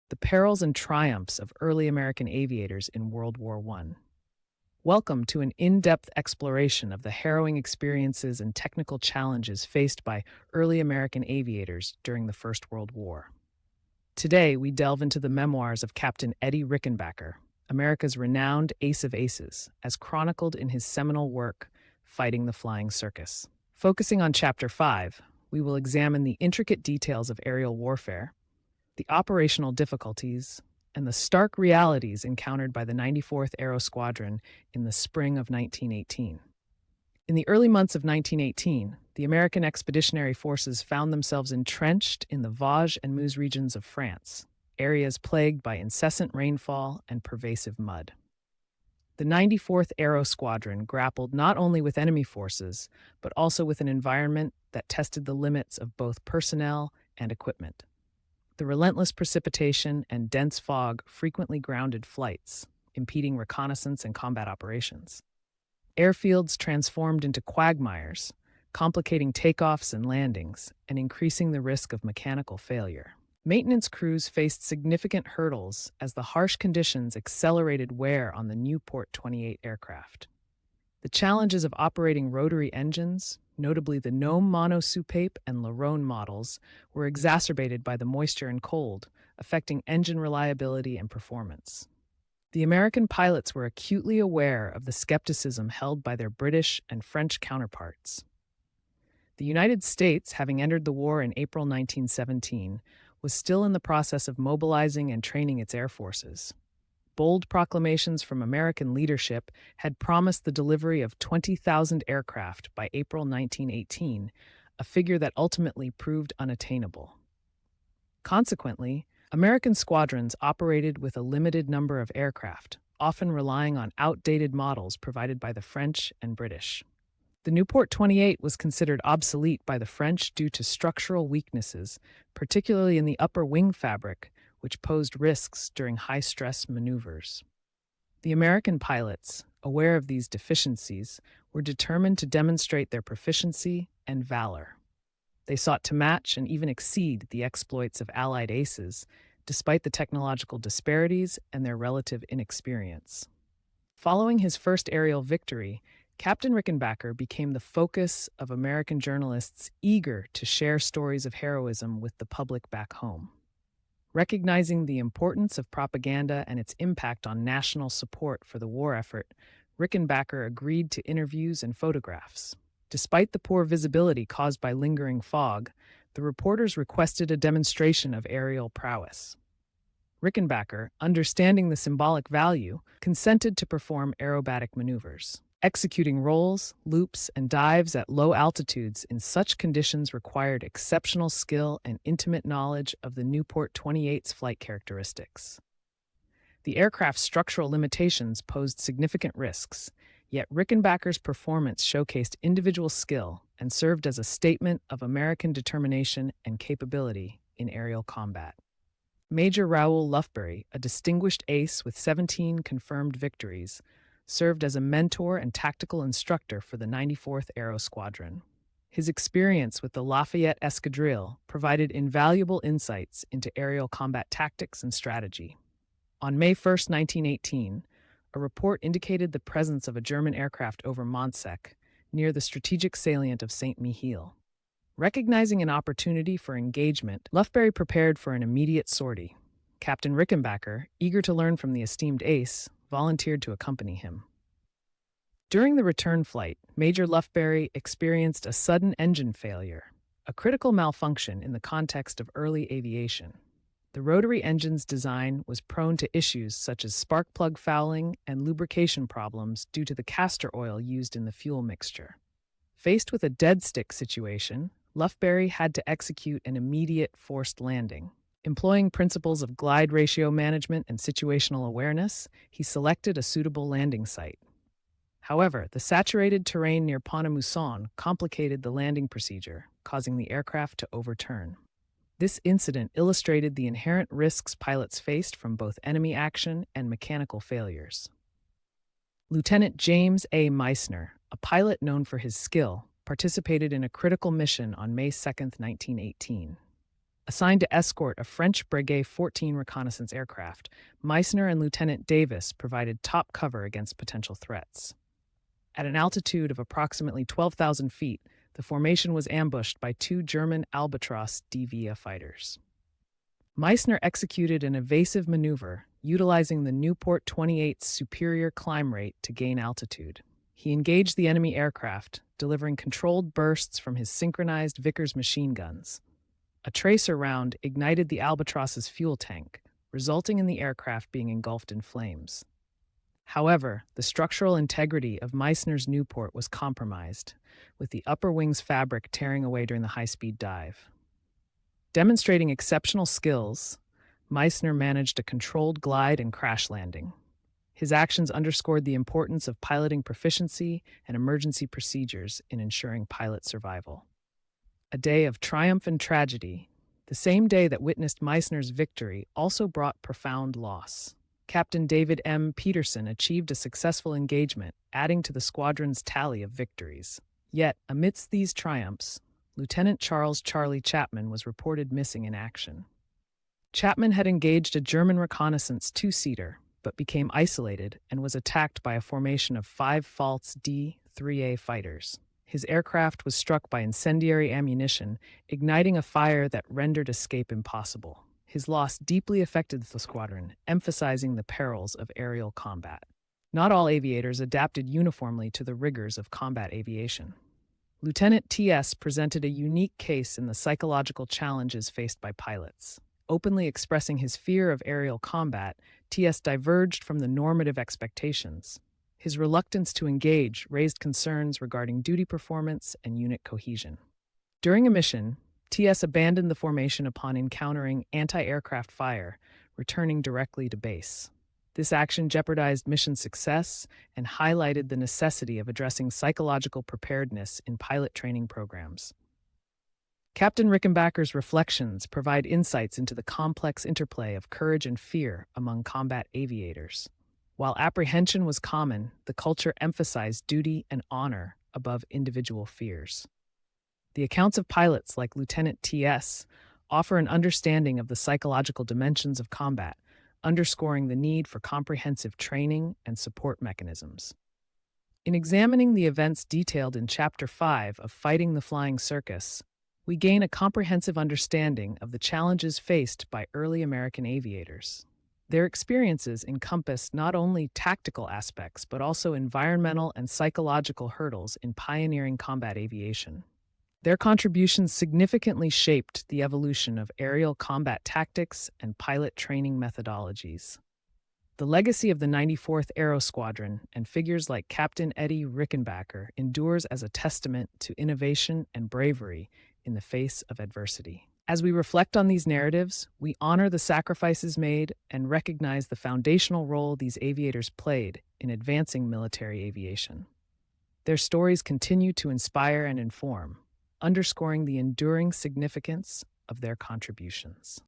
The perils and triumphs of early American aviators in World War I. Welcome to an in-depth exploration of the harrowing experiences and technical challenges faced by early American aviators during the First World War. Today, we delve into the memoirs of Captain Eddie Rickenbacker, America's renowned ace of aces, as chronicled in his seminal work, Fighting the Flying Circus. Focusing on Chapter 5, we will examine the intricate details of aerial warfare, the operational difficulties, and the stark realities encountered by the 94th Aero Squadron in the spring of 1918. In the early months of 1918, the American Expeditionary Forces found themselves entrenched in the Vosges and Meuse regions of France, areas plagued by incessant rainfall and pervasive mud. The 94th Aero Squadron grappled not only with enemy forces, but also with an environment that tested the limits of both personnel and equipment. The relentless precipitation and dense fog frequently grounded flights, impeding reconnaissance and combat operations. Airfields transformed into quagmires, complicating takeoffs and landings, and increasing the risk of mechanical failure. Maintenance crews faced significant hurdles as the harsh conditions accelerated wear on the Newport 28 aircraft. The challenges of operating rotary engines, notably the Gnome monosoupape and Larone models, were exacerbated by the moisture and cold, affecting engine reliability and performance. The American pilots were acutely aware of the skepticism held by their British and French counterparts. The United States, having entered the war in April 1917, was still in the process of mobilizing and training its air forces. Bold proclamations from American leadership had promised the delivery of 20,000 aircraft by April 1918, a figure that ultimately proved unattainable. Consequently, American squadrons operated with a limited number of aircraft, often relying on outdated models provided by the French and British. The Newport 28 was considered obsolete by the French due to structural weaknesses, particularly in the upper wing fabric, which posed risks during high-stress maneuvers. The American pilots, aware of these deficiencies, were determined to demonstrate their proficiency and valor. They sought to match and even exceed the exploits of Allied aces, despite the technological disparities and their relative inexperience. Following his first aerial victory, Captain Rickenbacker became the focus of American journalists eager to share stories of heroism with the public back home. Recognizing the importance of propaganda and its impact on national support for the war effort, Rickenbacker agreed to interviews and photographs. Despite the poor visibility caused by lingering fog, the reporters requested a demonstration of aerial prowess. Rickenbacker, understanding the symbolic value, consented to perform aerobatic maneuvers. Executing rolls, loops, and dives at low altitudes in such conditions required exceptional skill and intimate knowledge of the Newport 28's flight characteristics. The aircraft's structural limitations posed significant risks, yet Rickenbacker's performance showcased individual skill and served as a statement of American determination and capability in aerial combat. Major Raoul Lufbery, a distinguished ace with 17 confirmed victories, served as a mentor and tactical instructor for the 94th Aero Squadron. His experience with the Lafayette Escadrille provided invaluable insights into aerial combat tactics and strategy. On May 1, 1918, a report indicated the presence of a German aircraft over Montsec, near the strategic salient of Saint-Mihiel. Recognizing an opportunity for engagement, Lufbery prepared for an immediate sortie. Captain Rickenbacker, eager to learn from the esteemed ace, volunteered to accompany him. During the return flight, Major Lufbery experienced a sudden engine failure, a critical malfunction in the context of early aviation. The rotary engine's design was prone to issues such as spark plug fouling and lubrication problems due to the castor oil used in the fuel mixture. Faced with a dead stick situation, Lufbery had to execute an immediate forced landing. Employing principles of glide ratio management and situational awareness, he selected a suitable landing site. However, the saturated terrain near Pont-à-Mousson complicated the landing procedure, causing the aircraft to overturn. This incident illustrated the inherent risks pilots faced from both enemy action and mechanical failures. Lieutenant James A. Meissner, a pilot known for his skill, participated in a critical mission on May 2, 1918. Assigned to escort a French Breguet 14 reconnaissance aircraft, Meissner and Lieutenant Davis provided top cover against potential threats. At an altitude of approximately 12,000 feet, the formation was ambushed by two German Albatros DV fighters. Meissner executed an evasive maneuver, utilizing the Newport 28's superior climb rate to gain altitude. He engaged the enemy aircraft, delivering controlled bursts from his synchronized Vickers machine guns. A tracer round ignited the Albatross's fuel tank, resulting in the aircraft being engulfed in flames. However, the structural integrity of Meissner's Newport was compromised, with the upper wing's fabric tearing away during the high-speed dive. Demonstrating exceptional skills, Meissner managed a controlled glide and crash landing. His actions underscored the importance of piloting proficiency and emergency procedures in ensuring pilot survival. A day of triumph and tragedy, the same day that witnessed Meissner's victory also brought profound loss. Captain David M. Peterson achieved a successful engagement, adding to the squadron's tally of victories. Yet, amidst these triumphs, Lieutenant Charles Charlie Chapman was reported missing in action. Chapman had engaged a German reconnaissance two-seater, but became isolated and was attacked by a formation of 5 false D-3A fighters. His aircraft was struck by incendiary ammunition, igniting a fire that rendered escape impossible. His loss deeply affected the squadron, emphasizing the perils of aerial combat. Not all aviators adapted uniformly to the rigors of combat aviation. Lieutenant T.S. presented a unique case in the psychological challenges faced by pilots. Openly expressing his fear of aerial combat, T.S. diverged from the normative expectations. His reluctance to engage raised concerns regarding duty performance and unit cohesion. During a mission, T.S. abandoned the formation upon encountering anti-aircraft fire, returning directly to base. This action jeopardized mission success and highlighted the necessity of addressing psychological preparedness in pilot training programs. Captain Rickenbacker's reflections provide insights into the complex interplay of courage and fear among combat aviators. While apprehension was common, the culture emphasized duty and honor above individual fears. The accounts of pilots like Lieutenant T.S. offer an understanding of the psychological dimensions of combat, underscoring the need for comprehensive training and support mechanisms. In examining the events detailed in Chapter 5 of Fighting the Flying Circus, we gain a comprehensive understanding of the challenges faced by early American aviators. Their experiences encompass not only tactical aspects but also environmental and psychological hurdles in pioneering combat aviation. Their contributions significantly shaped the evolution of aerial combat tactics and pilot training methodologies. The legacy of the 94th Aero Squadron and figures like Captain Eddie Rickenbacker endures as a testament to innovation and bravery in the face of adversity. As we reflect on these narratives, we honor the sacrifices made and recognize the foundational role these aviators played in advancing military aviation. Their stories continue to inspire and inform, underscoring the enduring significance of their contributions.